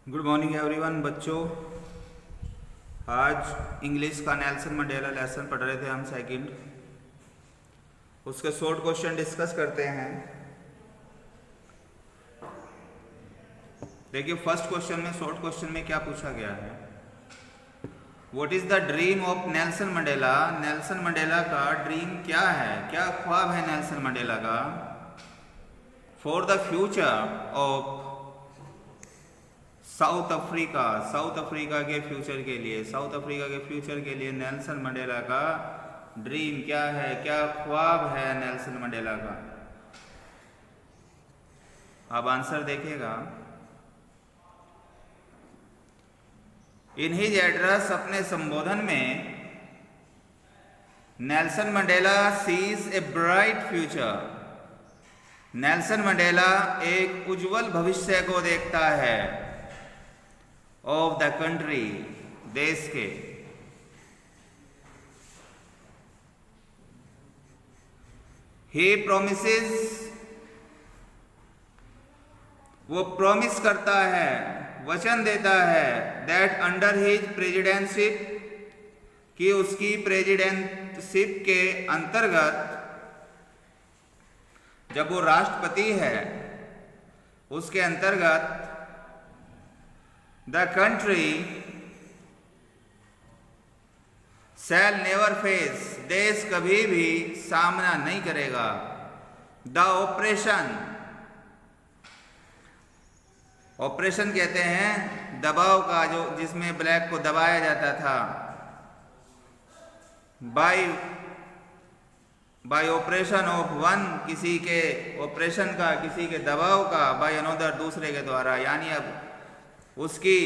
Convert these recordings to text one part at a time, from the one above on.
Good morning everyone बच्चों। आज English का नेल्सन मंडेला लेसन पढ़ रहे थे हम सेकंड। उसके शॉर्ट क्वेश्चन डिस्कस करते हैं। देखिए फर्स्ट क्वेश्चन में शॉर्ट क्वेश्चन में क्या पूछा गया है। What is the dream of Nelson Mandela. Nelson Mandela का ड्रीम क्या है, क्या ख्वाब है नेल्सन मंडेला का for the future of south Africa. South Africa के फ्यूचर के लिए, साउथ अफ्रीका के फ्यूचर के लिए नेल्सन मंडेला का ड्रीम क्या है, क्या ख्वाब है नेल्सन मंडेला का। अब आंसर देखिएगा। इन हिज एड्रेस, अपने संबोधन में, Nelson Mandela says a bright future. Nelson Mandela एक उज्जवल भविष्य को देखता है ऑफ द कंट्री, देश के। ही प्रोमिसेस, वो प्रॉमिस करता है, वचन देता है, दैट अंडर हिज प्रेसिडेंटशिप, कि उसकी प्रेसिडेंटशिप के अंतर्गत, जब वो राष्ट्रपति है उसके अंतर्गत, the country shell never face, देश कभी भी सामना नहीं करेगा, द ऑपरेशन, ऑपरेशन कहते हैं दबाव का, जो जिसमें ब्लैक को दबाया जाता था, बाय ऑपरेशन ऑफ वन, किसी के ऑपरेशन का, किसी के दबाव का, बाय अनदर, दूसरे के द्वारा। यानी अब उसकी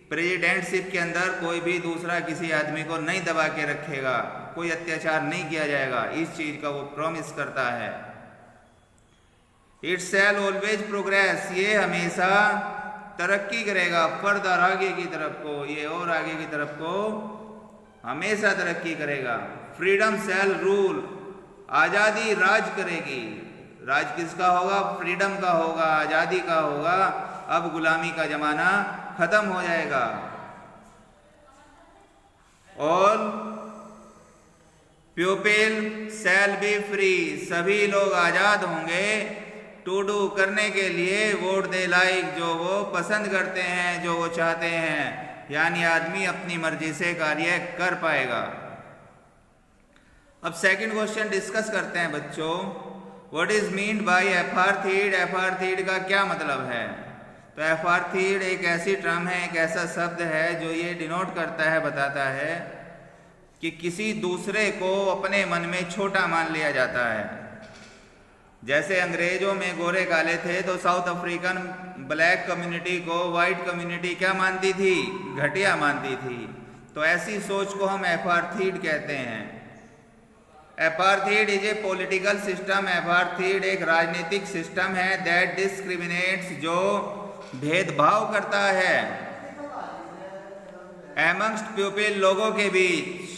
प्रेसिडेंटशिप के अंदर कोई भी दूसरा किसी आदमी को नहीं दबा के रखेगा, कोई अत्याचार नहीं किया जाएगा, इस चीज का वो प्रॉमिस करता है। इट शैल ऑलवेज प्रोग्रेस, ये हमेशा तरक्की करेगा, फर्दर, आगे की तरफ को, ये और आगे की तरफ को हमेशा तरक्की करेगा। फ्रीडम शैल रूल, आजादी राज करेगी। राज किसका होगा? फ्रीडम का होगा, आजादी का होगा। अब गुलामी का जमाना खत्म हो जाएगा। All people shall be free, सभी लोग आजाद होंगे टू डू, करने के लिए, वोट दे लाइक, जो वो पसंद करते हैं, जो वो चाहते हैं। यानी आदमी अपनी मर्जी से कार्य कर पाएगा। अब सेकंड क्वेश्चन डिस्कस करते हैं बच्चों। What is meant by apartheid. Apartheid का क्या मतलब है? तो एपार्थीड एक ऐसी टर्म है, एक ऐसा शब्द है जो ये डिनोट करता है, बताता है कि किसी दूसरे को अपने मन में छोटा मान लिया जाता है। जैसे अंग्रेजों में गोरे काले थे तो साउथ अफ्रीकन ब्लैक कम्युनिटी को व्हाइट कम्युनिटी क्या मानती थी? घटिया मानती थी। तो ऐसी सोच को हम एपार्थीड कहते हैं। एपार्थीड इज ए पॉलिटिकल सिस्टम। एपार्थीड एक राजनीतिक सिस्टम है दैट डिस्क्रिमिनेट्स, जो भेदभाव करता है, एमंगस्ट पीपल, लोगों के बीच,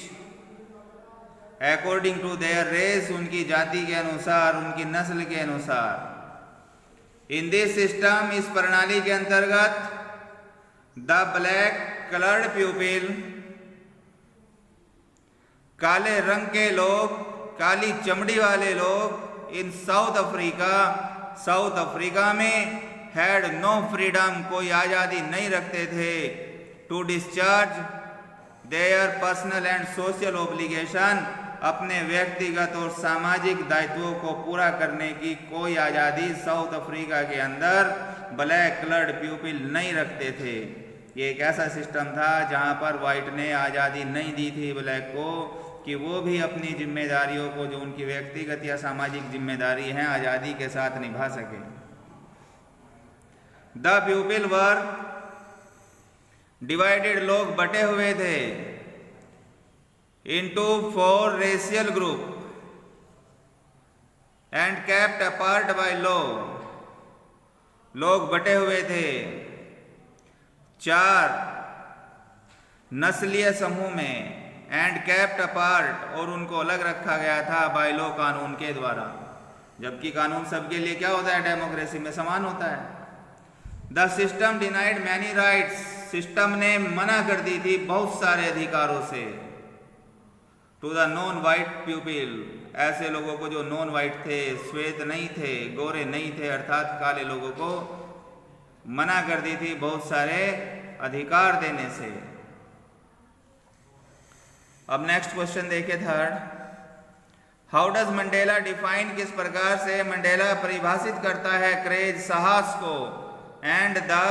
अकॉर्डिंग टू देयर रेस, उनकी जाति के अनुसार, उनकी नस्ल के अनुसार। इन दिस सिस्टम, इस प्रणाली के अंतर्गत, द ब्लैक कलर्ड पीपल, काले रंग के लोग, काली चमड़ी वाले लोग, in South Africa, South Africa में, हैड नो फ्रीडम, कोई आजादी नहीं रखते थे, to discharge their personal and social obligation, अपने व्यक्तिगत और सामाजिक दायित्वों को पूरा करने की कोई आजादी साउथ अफ्रीका के अंदर ब्लैक कलर्ड पीपल नहीं रखते थे। ये एक ऐसा सिस्टम था जहां पर व्हाइट ने आजादी नहीं दी थी ब्लैक को कि वो भी अपनी जिम्मेदारियों को, जो उनकी व्यक्तिगत या सामाजिक जिम्मेदारी है, आजादी के साथ निभा सके। द पीपल वर डिवाइडेड, लोग बटे हुए थे, into 4 racial group and kept apart by law, लोग बटे हुए थे 4 नस्लीय समूह में, एंड केप्ट अपार्ट, और उनको अलग रखा गया था बाय लॉ, कानून के द्वारा। जबकि कानून सबके लिए क्या होता है? डेमोक्रेसी में समान होता है। The system denied many rights, system ने मना कर दी थी बहुत सारे अधिकारों से। To the non white people, ऐसे लोगों को जो नॉन वाइट थे, श्वेत नहीं थे, गोरे नहीं थे, अर्थात काले लोगों को मना कर दी थी बहुत सारे अधिकार देने से। अब नेक्स्ट क्वेश्चन देखिए third, how does Mandela define, किस प्रकार से मंडेला परिभाषित करता है करेज, साहस को, एंड द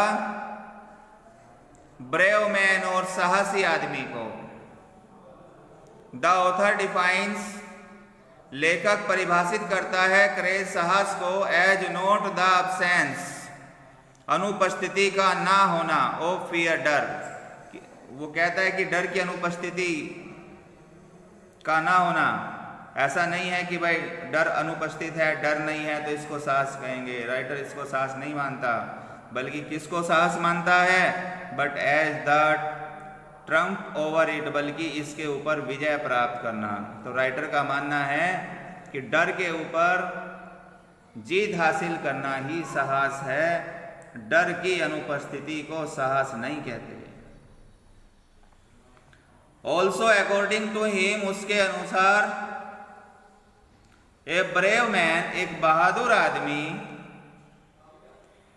ब्रेव मैन, और साहसी आदमी को। द ऑथर डिफाइंस, लेखक परिभाषित करता है करेज, साहस को, एज नॉट द अब्सेंस, अनुपस्थिति का ना होना, ऑफ फियर, डर। वो कहता है कि डर की अनुपस्थिति का ना होना। ऐसा नहीं है कि भाई डर अनुपस्थित है, डर नहीं है तो इसको साहस कहेंगे। राइटर इसको साहस नहीं मानता, बल्कि किसको साहस मानता है, but as the triumph over it, बल्कि इसके ऊपर विजय प्राप्त करना। तो राइटर का मानना है कि डर के ऊपर जीत हासिल करना ही साहस है, डर की अनुपस्थिति को साहस नहीं कहते। ऑल्सो अकॉर्डिंग टू हिम, उसके अनुसार, ए ब्रेव मैन, एक बहादुर आदमी,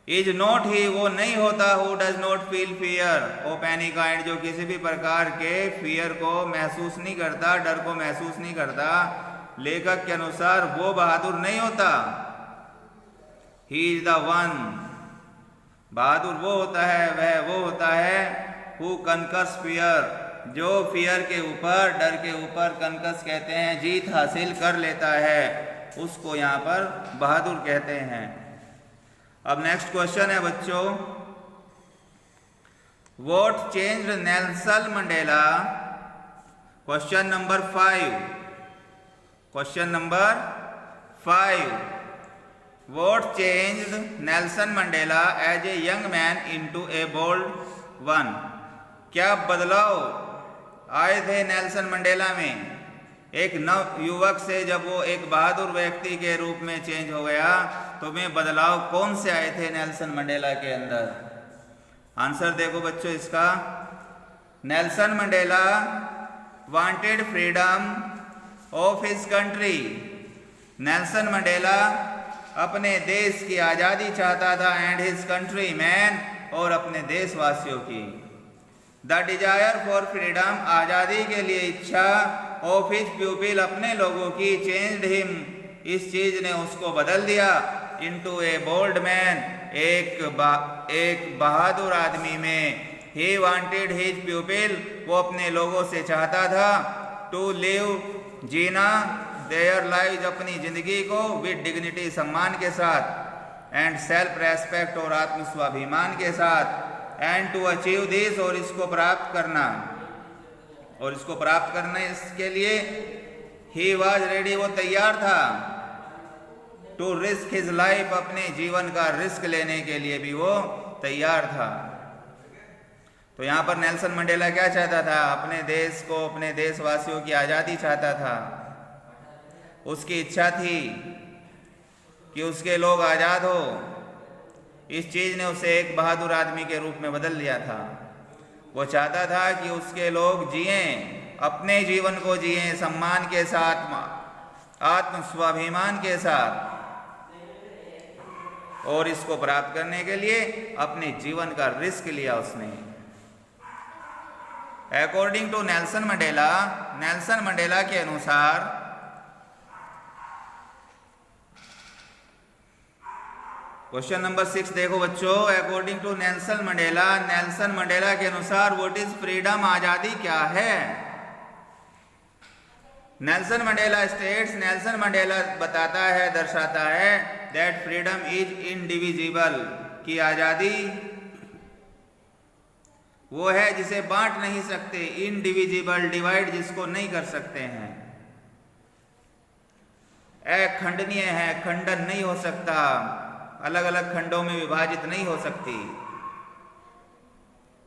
इज नॉट ही, वो नहीं होता, who does not feel fear of any kind, जो किसी भी प्रकार के फियर को महसूस नहीं करता, डर को महसूस नहीं करता। लेखक के अनुसार वो बहादुर नहीं होता। ही इज द वन, बहादुर वो होता है, वह वो होता है, हु कनकस फियर, जो फियर के ऊपर, डर के ऊपर, कनकस कहते हैं, जीत हासिल कर लेता है, उसको यहाँ पर बहादुर कहते हैं। अब नेक्स्ट क्वेश्चन है बच्चों, what changed Nelson Mandela, question number 5, question number 5, what changed Nelson Mandela as a young man into a bold one, क्या बदलाव आए थे नेल्सन मंडेला में एक नव युवक से, जब वो एक बहादुर व्यक्ति के रूप में चेंज हो गया, तो वे बदलाव कौन से आए थे नेल्सन मंडेला के अंदर? आंसर देखो बच्चों इसका, Nelson Mandela wanted freedom of his country, Nelson Mandela अपने देश की आज़ादी चाहता था, एंड हिज कंट्री मैन, और अपने देशवासियों की। द डिजायर फॉर फ्रीडम, आज़ादी के लिए इच्छा, ऑफ हिज पीपल, अपने लोगों की, चेंज्ड हिम, इस चीज ने उसको बदल दिया, इनटू ए बोल्ड मैन, एक बहादुर आदमी में। ही वांटेड हिज पीपल, वो अपने लोगों से चाहता था, टू लिव, जीना, देयर लाइव, अपनी जिंदगी को, विद डिग्निटी, सम्मान के साथ, एंड सेल्फ रेस्पेक्ट, और आत्म स्वाभिमान के साथ, एंड टू अचीव दिस, और इसको प्राप्त करना, और इसको प्राप्त करने के लिए ही वॉज रेडी, वो तैयार था, टू रिस्क हिज लाइफ, अपने जीवन का रिस्क लेने के लिए भी वो तैयार था। तो यहाँ पर नेल्सन मंडेला क्या चाहता था? अपने देश को, अपने देशवासियों की आज़ादी चाहता था। उसकी इच्छा थी कि उसके लोग आज़ाद हो। इस चीज़ ने उसे एक बहादुर आदमी के रूप में बदल दिया था। वो चाहता था कि उसके लोग जिएं, अपने जीवन को जिएं सम्मान के साथ, आत्म स्वाभिमान के साथ, और इसको प्राप्त करने के लिए अपने जीवन का रिस्क लिया उसने। According to Nelson Mandela, Nelson Mandela के अनुसार क्वेश्चन नंबर 6 देखो बच्चों, according to Nelson Mandela, Nelson Mandela के अनुसार व्हाट इज फ्रीडम, आजादी क्या है? Nelson Mandela states, Nelson Mandela बताता है, दर्शाता है, दैट फ्रीडम इज इंडिविजिबल, कि आजादी वो है जिसे बांट नहीं सकते, इनडिविजिबल, डिवाइड जिसको नहीं कर सकते हैं, अखंडनीय है, खंडन नहीं हो सकता, अलग अलग खंडों में विभाजित नहीं हो सकती।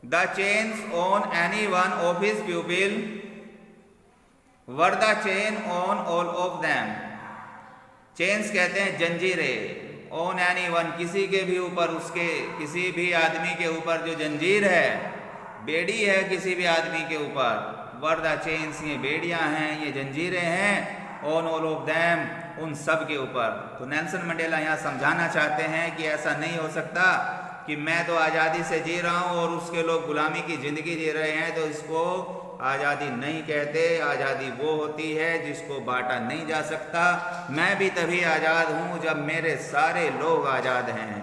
The chains on any one of his प्यूपिल were the chain on all of them. Chains कहते हैं जंजीरें, ऑन एनीवन, किसी के भी ऊपर, उसके किसी भी आदमी के ऊपर जो जंजीर है, बेड़ी है किसी भी आदमी के ऊपर, वर द चेन्स, ये बेड़ियां हैं, ये जंजीरें हैं, ऑन ऑल ऑफ देम, उन सब के ऊपर। तो नेल्सन मंडेला यहाँ समझाना चाहते हैं कि ऐसा नहीं हो सकता कि मैं तो आज़ादी से जी रहा हूँ और उसके लोग गुलामी की ज़िंदगी जी रहे हैं, तो इसको आज़ादी नहीं कहते। आज़ादी वो होती है जिसको बांटा नहीं जा सकता। मैं भी तभी आज़ाद हूँ जब मेरे सारे लोग आज़ाद हैं।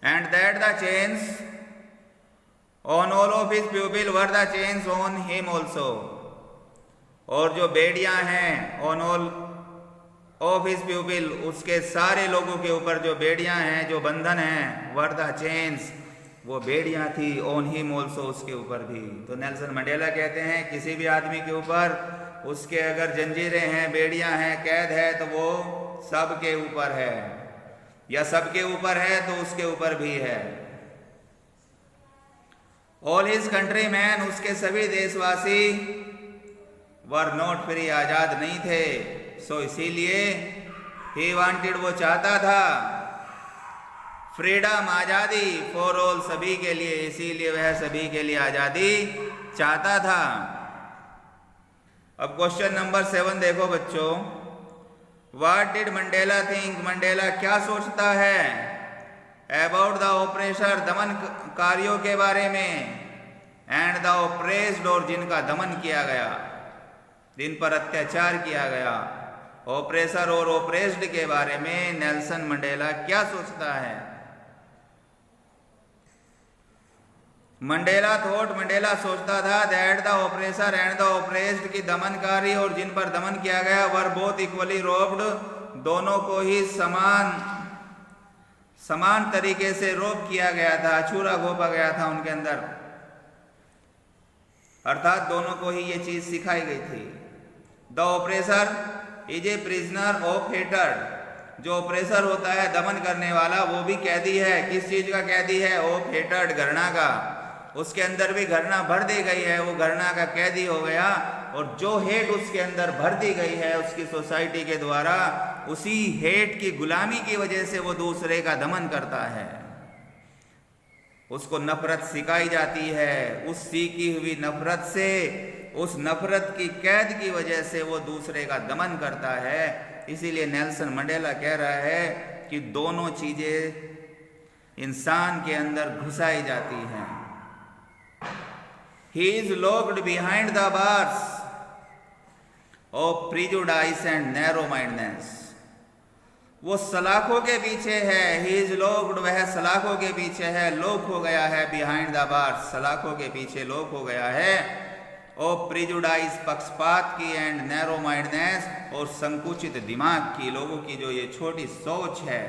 And that the chains on all of his people were the chains on him also, और जो बेड़ियां हैं on all of his people, उसके सारे लोगों के ऊपर जो बेड़ियां हैं, जो बंधन हैं, वर द चेन्स, वो बेड़ियां थी, ऑन हिम ऑल्सो, उसके ऊपर भी। तो नेल्सन मंडेला कहते हैं किसी भी आदमी के ऊपर उसके अगर जंजीरें हैं, बेड़ियां हैं, कैद है, तो वो सबके ऊपर है, या सबके ऊपर है तो उसके ऊपर भी है। ऑल हिज कंट्री मैन, उसके सभी देशवासी, वर नॉट फ्री, आजाद नहीं थे। सो इसीलिए ही वांटेड, वो चाहता था, फ्रीडम, आजादी, फॉर ऑल, सभी के लिए, इसीलिए वह सभी के लिए आजादी चाहता था। अब क्वेश्चन नंबर 7 देखो बच्चों, what did Mandela think, Mandela क्या सोचता है, अबाउट द ऑपरेशन, दमनकारियों के बारे में, एंड द ऑप्रेस्ड, और जिनका दमन किया गया, जिन पर अत्याचार किया गया। ऑपरेसर और ऑप्रेस्ड के बारे में नेल्सन मंडेला क्या सोचता है। मंडेला थॉट, मंडेला सोचता था, that the oppressor and the oppressed, की दमनकारी और जिन पर दमन किया गया, वर बोथ इक्वली रोब्ड, दोनों को ही समान तरीके से रोब किया गया था, छुरा घोपा गया था उनके अंदर, अर्थात दोनों को ही ये चीज सिखाई गई थी। The oppressor is a prisoner of hatred, जो ऑपरेसर होता है, दमन करने वाला, वो भी कैदी है। किस चीज का कैदी है? ऑफ हेटर्ड, घृणा का। उसके अंदर भी घृणा भर दी गई है, वो घृणा का कैदी हो गया। और जो हेट उसके अंदर भर दी गई है उसकी सोसाइटी के द्वारा, उसी हेट की गुलामी की वजह से वो दूसरे का दमन करता है, उसको नफरत सिखाई जाती है। उस सीखी हुई नफरत से, उस नफरत की कैद की वजह से वो दूसरे का दमन करता है। इसीलिए नेल्सन मंडेला कह रहा है कि दोनों चीजें इंसान के अंदर घुसाई जाती हैं। He is locked behind the bars of prejudice and narrow-mindedness. वो सलाखों के पीछे है। He is locked, वह सलाखों के पीछे है, लॉक हो गया है। behind the bars, सलाखों के पीछे लॉक हो गया है। of prejudice, पक्षपात की, and narrow-mindedness, और संकुचित दिमाग की, लोगों की जो ये छोटी सोच है,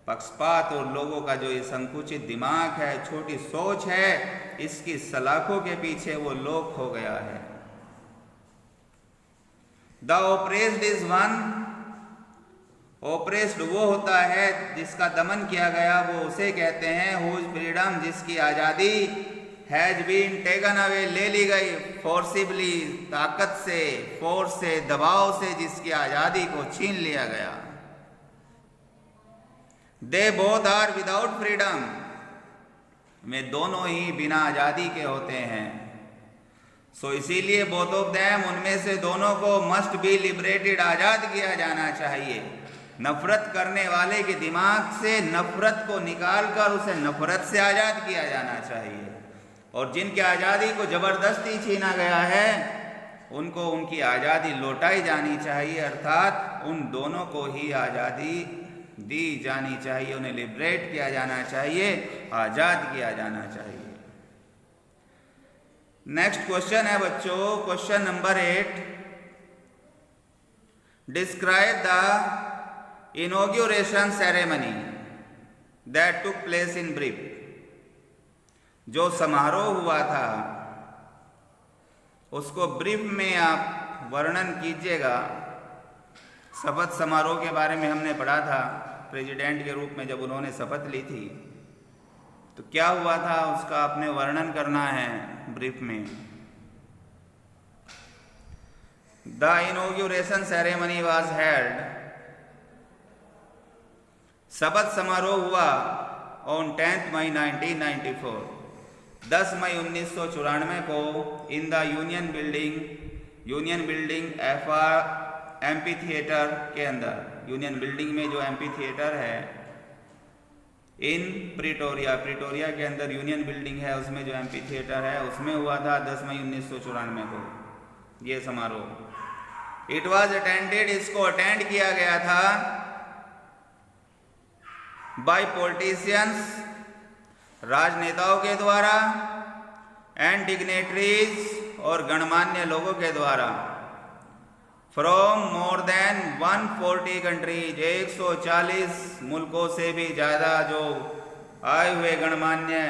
पक्षपात और लोगों का जो ये संकुचित दिमाग है, छोटी सोच है, इसकी सलाखों के पीछे वो लोक हो गया है। The oppressed is one, oppressed वो होता है जिसका दमन किया गया, वो उसे कहते हैं। हुज फ्रीडम, जिसकी आजादी, हैज बीन टेकन अवे, ले ली गई, फोर्सिबली, ताकत से, फोर्स से, दबाव से, जिसकी आजादी को छीन लिया गया। They both are without freedom, में दोनों ही बिना आजादी के होते हैं। सो इसीलिए बोथ ऑफ देम, उनमें से दोनों को, मस्ट बी लिबरेटेड, आजाद किया जाना चाहिए। नफरत करने वाले के दिमाग से नफरत को निकालकर उसे नफरत से आजाद किया जाना चाहिए। और जिनकी आजादी को जबरदस्ती छीना गया है, उनको उनकी आजादी लौटाई जानी चाहिए, अर्थात उन दोनों को ही आजादी दी जानी चाहिए, उन्हें लिबरेट किया जाना चाहिए, आजाद किया जाना चाहिए। नेक्स्ट क्वेश्चन है बच्चों, question number 8, describe the inauguration ceremony that took place in brief, जो समारोह हुआ था उसको ब्रीफ में आप वर्णन कीजिएगा। शपथ समारोह के बारे में हमने पढ़ा था, प्रेसिडेंट के रूप में जब उन्होंने शपथ ली थी तो क्या हुआ था, उसका आपने वर्णन करना है ब्रीफ में। द इनॉग्यूरेशन सेरेमनी वाज हेल्ड, शपथ समारोह हुआ ऑन 10 मई 1994, 10 मई 1994 को in the union building amphi theatre के अंदर, यूनियन बिल्डिंग में जो एम्पी थिएटर है इन प्रिटोरिया के अंदर यूनियन बिल्डिंग है, उसमें जो एम्पी थिएटर है उसमें हुआ था 10 मई 1994 को ये समारोह। इट वॉज अटेंडेड, इसको अटेंड किया गया था बाय पॉलिटिशियंस, राजनेताओं के द्वारा, एंड डिग्नेटरीज और गणमान्य लोगों के द्वारा, फ्रॉम मोर देन 140 कंट्रीज, 140 मुल्कों से भी ज़्यादा जो आए हुए गणमान्य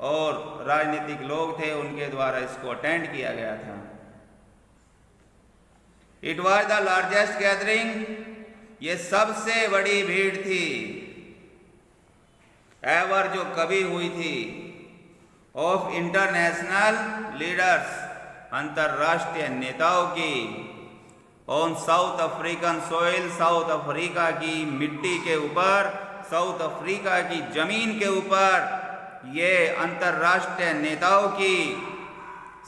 और राजनीतिक लोग थे उनके द्वारा इसको अटेंड किया गया था। It was the largest gathering, ये सबसे बड़ी भीड़ थी एवर जो कभी हुई थी, ऑफ इंटरनेशनल लीडर्स, अंतर्राष्ट्रीय नेताओं की, on south African soil, south Africa की मिट्टी के ऊपर, साउथ अफ्रीका की जमीन के ऊपर ये अंतर्राष्ट्रीय नेताओं की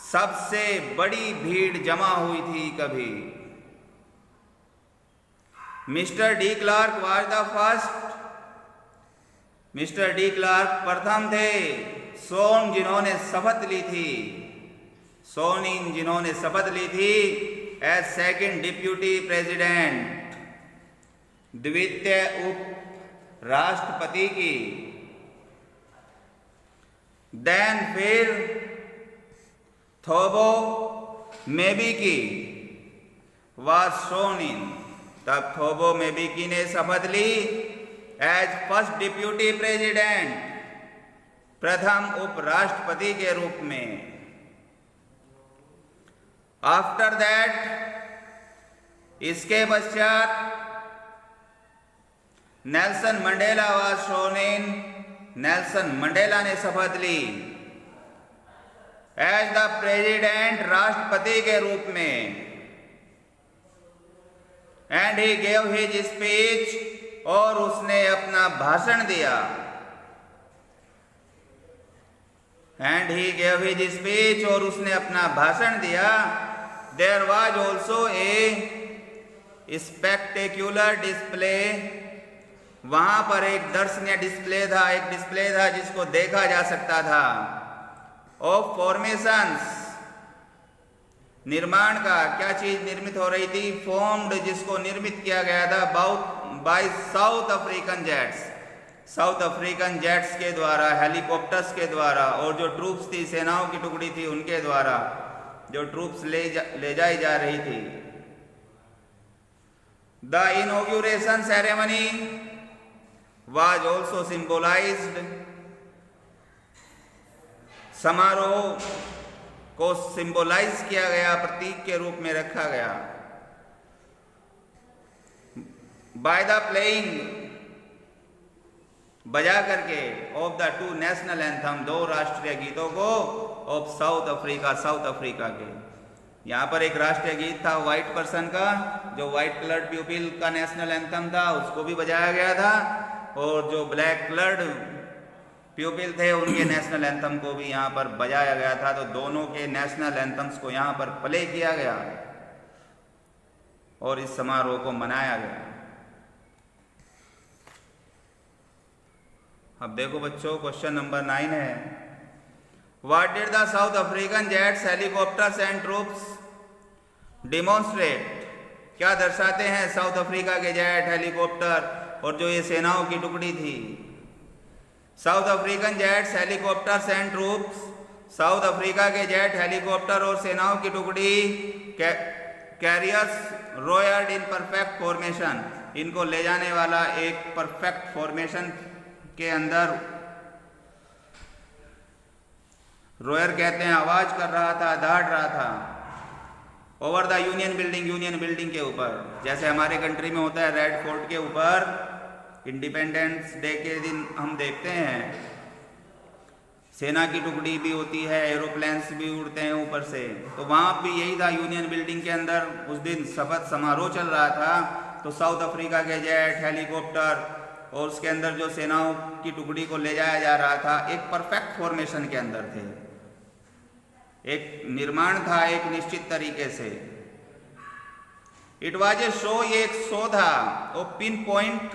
सबसे बड़ी भीड़ जमा हुई थी कभी। Mister de Klerk was the first, mister de Klerk प्रथम थे, सोन जिन्होंने शपथ ली थी, सोनिन जिन्होंने शपथ ली थी एज सेकंड डिप्यूटी प्रेसिडेंट, द्वितीय उप राष्ट्रपति की। देन फिर थोबो मेबिकी वाज सोन इन, तब थोबो मेबिकी ने शपथ ली एज फर्स्ट डिप्यूटी प्रेसिडेंट, प्रथम उपराष्ट्रपति के रूप में। आफ्टर दैट, इसके पश्चात Nelson Mandela was shown in, Nelson Mandela ने शपथ ली एज द प्रेसिडेंट, राष्ट्रपति के रूप में। And he gave his speech, और उसने अपना भाषण दिया। And he gave his speech, और उसने अपना भाषण दिया। There was also a spectacular display, वहां पर एक दर्शनीय डिस्प्ले था, एक डिस्प्ले था जिसको देखा जा सकता था, ऑफ फॉर्मेशंस, निर्माण का। क्या चीज निर्मित हो रही थी? फॉर्म्ड, जिसको निर्मित किया गया था by South African jets, South African jets के द्वारा, हेलीकॉप्टर्स के द्वारा, और जो ट्रूप्स थी, सेनाओं की टुकड़ी थी, उनके द्वारा जो ट्रूप्स ले जाई जा रही थी। The इनॉग्यूरेशन ceremony was also symbolised, समारोह को सिंबलाइज किया गया, प्रतीक के रूप में रखा गया। बाय द प्लेइंग, बजा करके, of the two national anthem, दो राष्ट्रीय गीतों को, of south Africa, South Africa के। यहाँ पर एक राष्ट्रीय गीत था व्हाइट पर्सन का, जो व्हाइट कलर्ड पीपल का नेशनल एंथम था, उसको भी बजाया गया था, और जो ब्लैक कलर्ड पीपल थे उनके नेशनल एंथम को भी यहाँ पर बजाया गया था। तो दोनों के नेशनल एंथम्स को यहाँ पर प्ले किया गया और इस समारोह को मनाया गया। अब देखो बच्चों, क्वेश्चन नंबर 9 है, what did the south African jets, helicopters and troops demonstrate, क्या दर्शाते हैं साउथ अफ्रीका के जेट, हेलीकॉप्टर और जो ये सेनाओं की टुकड़ी थी। South African jets, helicopters and troops, south Africa के जेट, हेलीकॉप्टर और सेनाओं की टुकड़ी, कैरियर्स रोयर्ड इन परफेक्ट फॉर्मेशन, इनको ले जाने वाला एक परफेक्ट फॉर्मेशन के अंदर, रोयर कहते हैं, आवाज कर रहा था, दहाड़ रहा था। ओवर द यूनियन बिल्डिंग के ऊपर, जैसे हमारे कंट्री में होता है रेड फोर्ट के ऊपर, इंडिपेंडेंस डे के दिन हम देखते हैं सेना की टुकड़ी भी होती है, एरोप्लेन्स भी उड़ते हैं ऊपर से। तो वहाँ भी यही था, यूनियन बिल्डिंग के अंदर उस दिन शपथ समारोह चल रहा था। तो साउथ अफ्रीका के जेट, हेलीकॉप्टर और उसके अंदर जो सेनाओं की टुकड़ी को ले जाया जा रहा था, एक परफेक्ट फॉर्मेशन के अंदर थे, एक निर्माण था एक निश्चित तरीके से। इट वॉज ए शो, ये एक शो था of pin point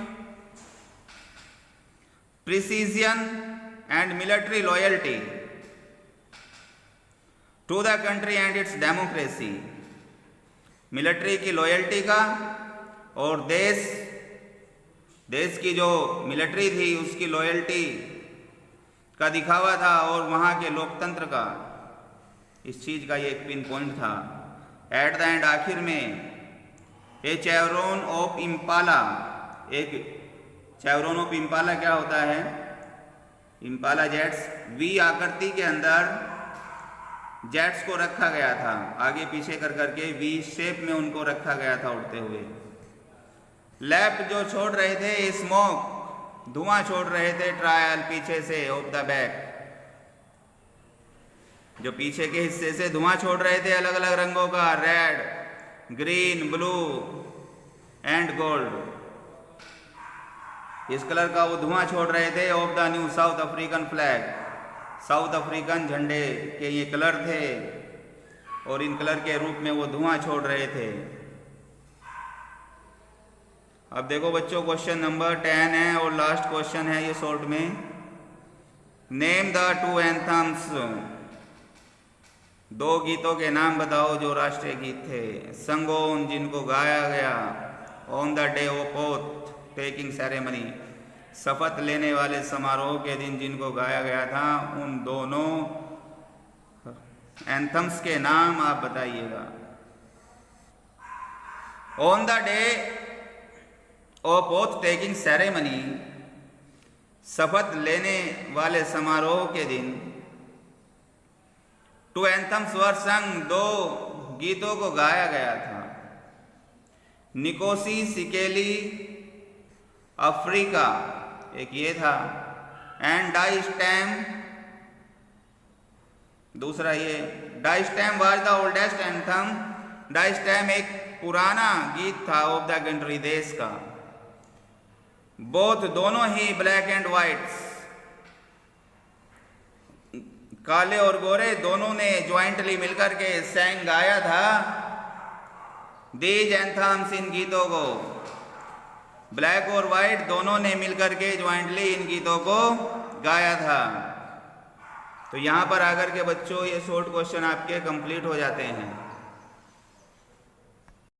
precision and military loyalty to the country and its democracy। Military की लॉयल्टी का और देश की जो मिलिट्री थी उसकी लॉयल्टी का दिखावा था, और वहाँ के लोकतंत्र का, इस चीज़ का ये एक पिन पॉइंट था। एट द एंड, आखिर में, ए चेवरोन ऑफ इम्पाला, एक चेवरोन ऑफ इम्पाला क्या होता है? इम्पाला जेट्स, वी आकृति के अंदर जेट्स को रखा गया था, आगे पीछे कर करके वी शेप में उनको रखा गया था उड़ते हुए। लेफ्ट जो छोड़ रहे थे स्मोक, धुआं छोड़ रहे थे ट्रायल पीछे से ऑफ द बैक, जो पीछे के हिस्से से धुआं छोड़ रहे थे अलग अलग रंगों का, red, green, blue and gold, इस कलर का वो धुआं छोड़ रहे थे। Of the new south African flag, south African झंडे के ये कलर थे, और इन कलर के रूप में वो धुआं छोड़ रहे थे। अब देखो बच्चों, क्वेश्चन नंबर 10 है और लास्ट क्वेश्चन है ये शॉर्ट में। नेम द टू एंथम्स, दो गीतों के नाम बताओ जो राष्ट्रीय गीत थे। संगोन, जिनको गाया गया on the day of oath taking ceremony, शपथ लेने वाले समारोह के दिन जिनको गाया गया था, उन दोनों एंथम्स के नाम आप बताइएगा। On the day of oath taking ceremony, शपथ लेने वाले समारोह के दिन, टू एंथम्स वर संग, दो गीतों को गाया गया था। निकोसी सिकेली अफ्रीका, एक ये था, एंड डाई स्टैम, दूसरा ये। Die Stem was the oldest anthem, Die Stem एक पुराना गीत था ऑफ द कंट्री, देश का। बोथ, दोनों ही, ब्लैक एंड व्हाइट्स, काले और गोरे दोनों ने ज्वाइंटली मिलकर के सैंग गाया था दीज एंथम्स, इन गीतों को। ब्लैक और वाइट दोनों ने मिलकर के ज्वाइंटली इन गीतों को गाया था। तो यहाँ पर आकर के बच्चों ये शॉर्ट क्वेश्चन आपके कंप्लीट हो जाते हैं।